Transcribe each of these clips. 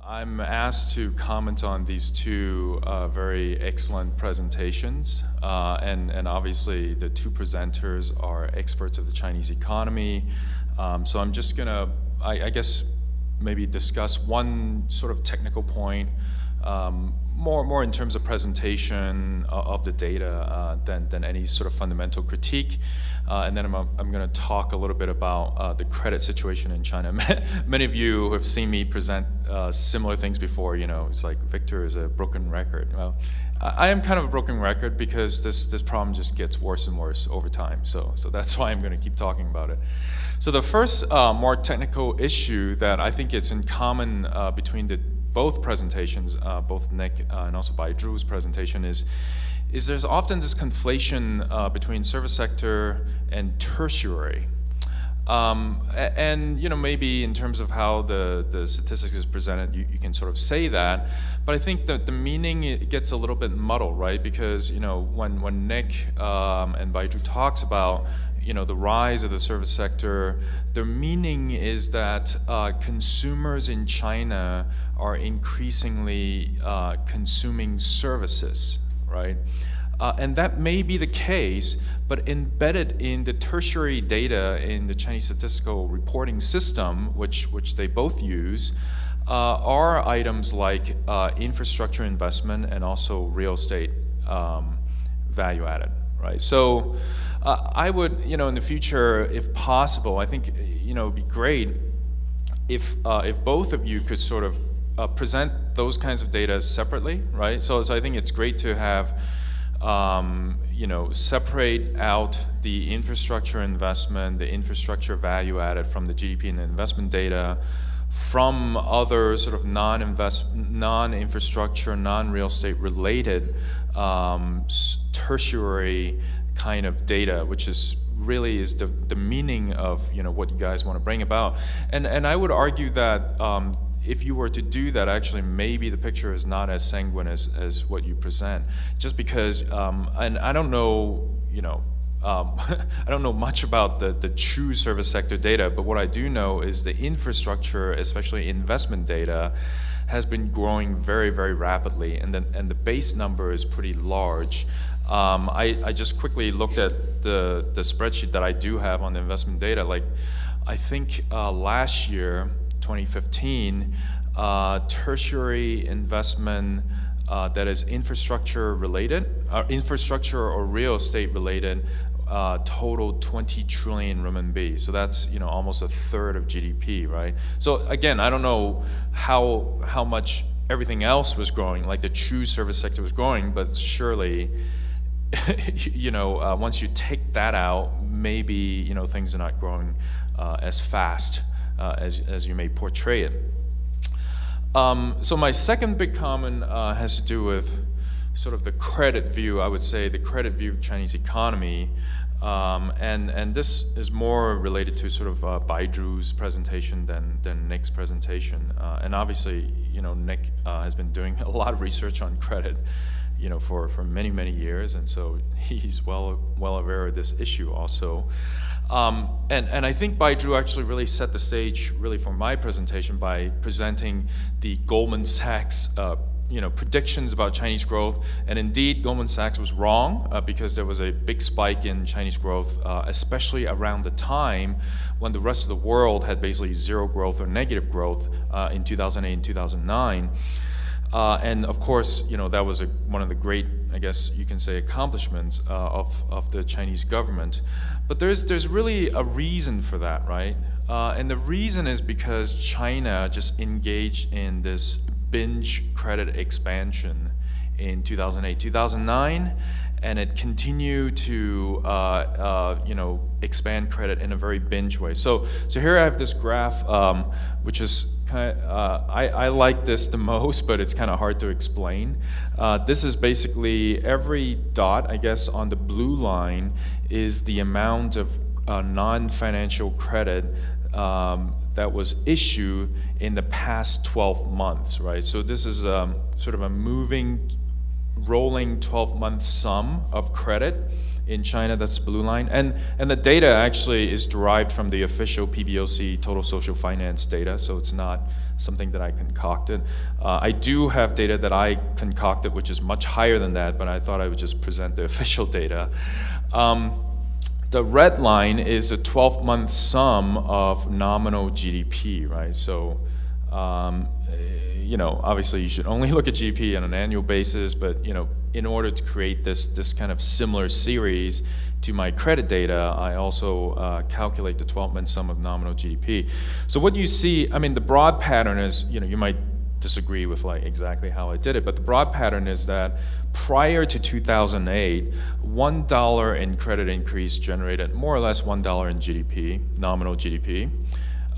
I'm asked to comment on these two very excellent presentations, and obviously the two presenters are experts of the Chinese economy. So I'm just gonna, I guess, maybe discuss one sort of technical point, more in terms of presentation of the data than any sort of fundamental critique. And then I'm going to talk a little bit about the credit situation in China. Many of you have seen me present similar things before. You know, it's like Victor is a broken record. Well, I am kind of a broken record because this problem just gets worse and worse over time. So that's why I'm going to keep talking about it. So the first more technical issue that I think it's in common between both presentations, both Nick and also Baizhu's presentation, is there's often this conflation between service sector and tertiary. And you know, maybe in terms of how the statistics is presented, you can sort of say that, but I think that the meaning, it gets a little bit muddled, right? Because you know, when Nick and Baizhu talks about the rise of the service sector, their meaning is that consumers in China are increasingly consuming services, right? And that may be the case, but embedded in the tertiary data in the Chinese statistical reporting system, which they both use, are items like infrastructure investment and also real estate value added, right? So I would, in the future, if possible, I think, it'd be great if both of you could sort of present those kinds of data separately, right? So I think it's great to have, separate out the infrastructure investment, the infrastructure value added from the GDP and investment data from other sort of non-infrastructure, non-real estate related tertiary kind of data, which is really is the meaning of what you guys want to bring about. And I would argue that if you were to do that, actually maybe the picture is not as sanguine as what you present, just because and I don't know I don't know much about the true service sector data, but what I do know is the infrastructure, especially investment data, has been growing very, very rapidly, and the base number is pretty large. I just quickly looked at the spreadsheet that I do have on the investment data. Like, I think last year, 2015, tertiary investment that is infrastructure related, infrastructure or real estate related, totaled 20 trillion renminbi. So that's almost a third of GDP, right? So again, I don't know how much everything else was growing, like the true service sector was growing, but surely once you take that out, maybe things are not growing as fast as you may portray it. So my second big comment has to do with sort of the credit view. I would say the credit view of Chinese economy, and this is more related to sort of Baizhu's presentation than Nick's presentation. And obviously, Nick has been doing a lot of research on credit, for many years, and so he's well aware of this issue also. And I think Baizhu actually really set the stage really for my presentation by presenting the Goldman Sachs predictions about Chinese growth. And indeed, Goldman Sachs was wrong because there was a big spike in Chinese growth, especially around the time when the rest of the world had basically zero growth or negative growth in 2008 and 2009. And of course, that was one of the great, I guess you can say, accomplishments of the Chinese government. But there's really a reason for that, right? And the reason is because China just engaged in this binge credit expansion in 2008, 2009, and it continued to expand credit in a very binge way. So here I have this graph, which is I like this the most, but it's kind of hard to explain. This is basically every dot, I guess, on the blue line is the amount of non-financial credit that was issued in the past 12 months, right? So this is sort of a moving, rolling 12-month sum of credit in China. That's the blue line. And the data actually is derived from the official PBOC total social finance data, so it's not something that I concocted. I do have data that I concocted, which is much higher than that, but I thought I would just present the official data. The red line is a 12-month sum of nominal GDP, right? So, you know, obviously you should only look at GDP on an annual basis, but, you know, in order to create this kind of similar series to my credit data, I also calculate the 12-month sum of nominal GDP. So what you see, I mean, the broad pattern is, you know, you might disagree with like exactly how I did it, but the broad pattern is that prior to 2008, $1 in credit increase generated more or less $1 in GDP, nominal GDP.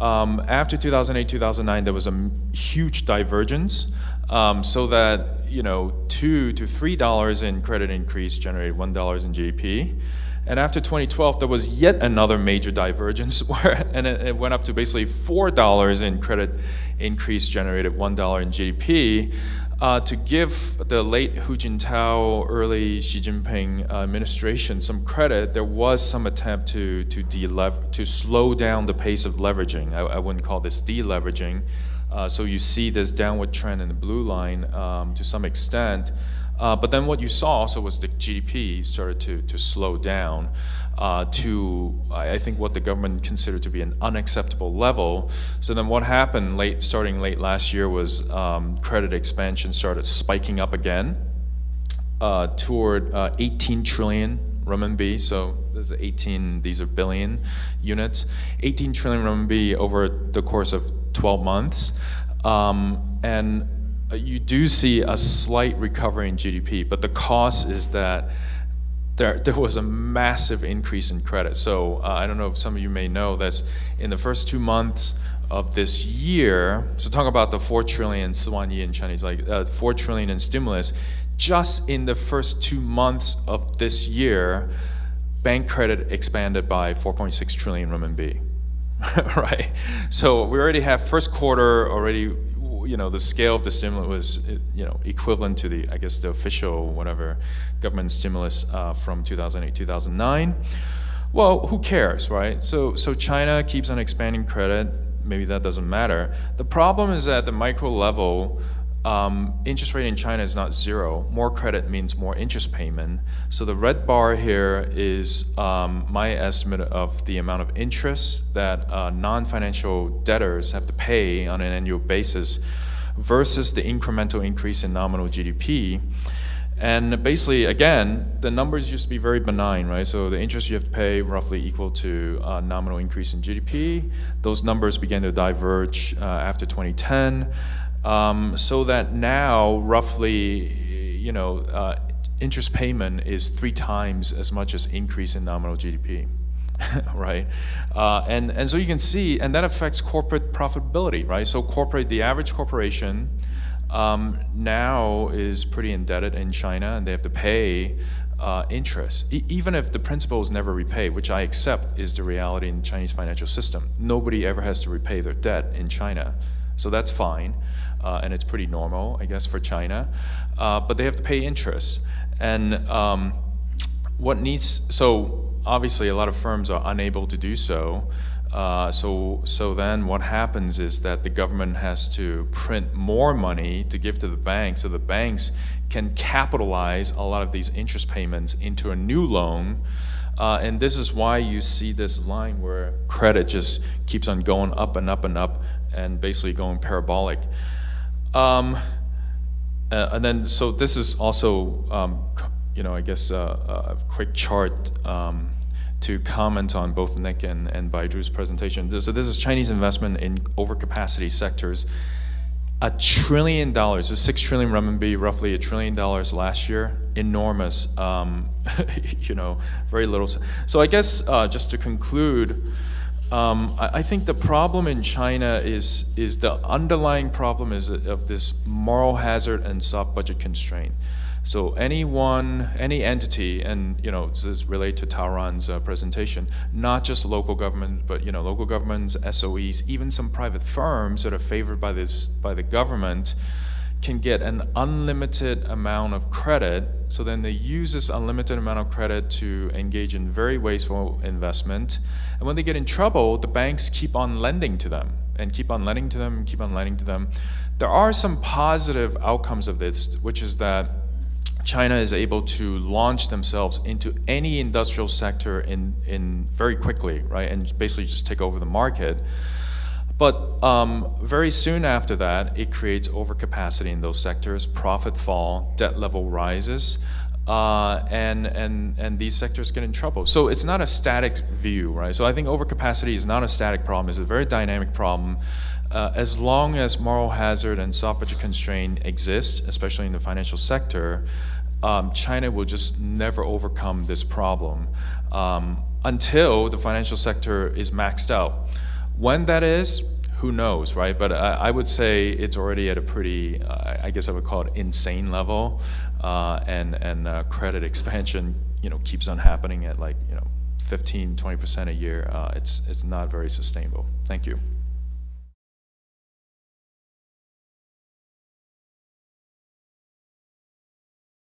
After 2008, 2009, there was a huge divergence, so that, you know, $2 to $3 in credit increase generated $1 in GDP. And after 2012, there was yet another major divergence, and it went up to basically $4 in credit increase generated $1 in GDP. To give the late Hu Jintao, early Xi Jinping administration some credit, there was some attempt to slow down the pace of leveraging. I wouldn't call this deleveraging. So you see this downward trend in the blue line to some extent. But then what you saw also was the GDP started to slow down to, I think, what the government considered to be an unacceptable level. So then what happened starting late last year was credit expansion started spiking up again toward 18 trillion renminbi. So there's 18, these are billion units, 18 trillion renminbi over the course of 12 months. And you do see a slight recovery in GDP, but the cost is that there was a massive increase in credit. So I don't know if some of you may know that in the first 2 months of this year, so talk about the 4 trillion Siwanyi in Chinese, like 4 trillion in stimulus, just in the first 2 months of this year, bank credit expanded by 4.6 trillion renminbi, right? So we already have first quarter already, you know, the scale of the stimulus was, you know, equivalent to the, I guess, the official whatever government stimulus from 2008, 2009. Well, who cares, right? So China keeps on expanding credit. Maybe that doesn't matter. The problem is that at the micro level, interest rate in China is not zero. More credit means more interest payment. So the red bar here is my estimate of the amount of interest that non-financial debtors have to pay on an annual basis versus the incremental increase in nominal GDP. And basically, again, the numbers used to be very benign, right? So the interest you have to pay roughly equal to nominal increase in GDP. Those numbers began to diverge after 2010. So that now roughly, you know, interest payment is 3 times as much as increase in nominal GDP, right? And so you can see, and that affects corporate profitability, right? So the average corporation now is pretty indebted in China, and they have to pay interest, even if the principal is never repaid, which I accept is the reality in the Chinese financial system. Nobody ever has to repay their debt in China, so that's fine. And it's pretty normal, I guess, for China. But they have to pay interest. And so obviously a lot of firms are unable to do so. So then what happens is that the government has to print more money to give to the banks, so the banks can capitalize a lot of these interest payments into a new loan. And this is why you see this line where credit just keeps on going up and up and up and basically going parabolic. And then, so this is also, you know, I guess a quick chart to comment on both Nick and Baiju's presentation. So this is Chinese investment in overcapacity sectors. $1 trillion, it's 6 trillion renminbi, roughly $1 trillion last year. Enormous, you know, very little. So I guess just to conclude, I think the problem in China is the underlying problem is of this moral hazard and soft budget constraint. So any entity, and you know, this is related to Taoran's presentation, not just local government, but you know, local governments, SOEs, even some private firms that are favored by the government, can get an unlimited amount of credit. So then they use this unlimited amount of credit to engage in very wasteful investment. And when they get in trouble, the banks keep on lending to them and keep on lending to them and keep on lending to them. There are some positive outcomes of this, which is that China is able to launch themselves into any industrial sector in very quickly, right? And basically just take over the market. But very soon after that, it creates overcapacity in those sectors, profit fall, debt level rises, and these sectors get in trouble. So it's not a static view, right? So I think overcapacity is not a static problem, it's a very dynamic problem. As long as moral hazard and soft budget constraint exist, especially in the financial sector, China will just never overcome this problem until the financial sector is maxed out. When that is, who knows, right? But I would say it's already at a pretty, I guess I would call it insane level, and credit expansion, keeps on happening at 15, 20% a year. It's not very sustainable. Thank you.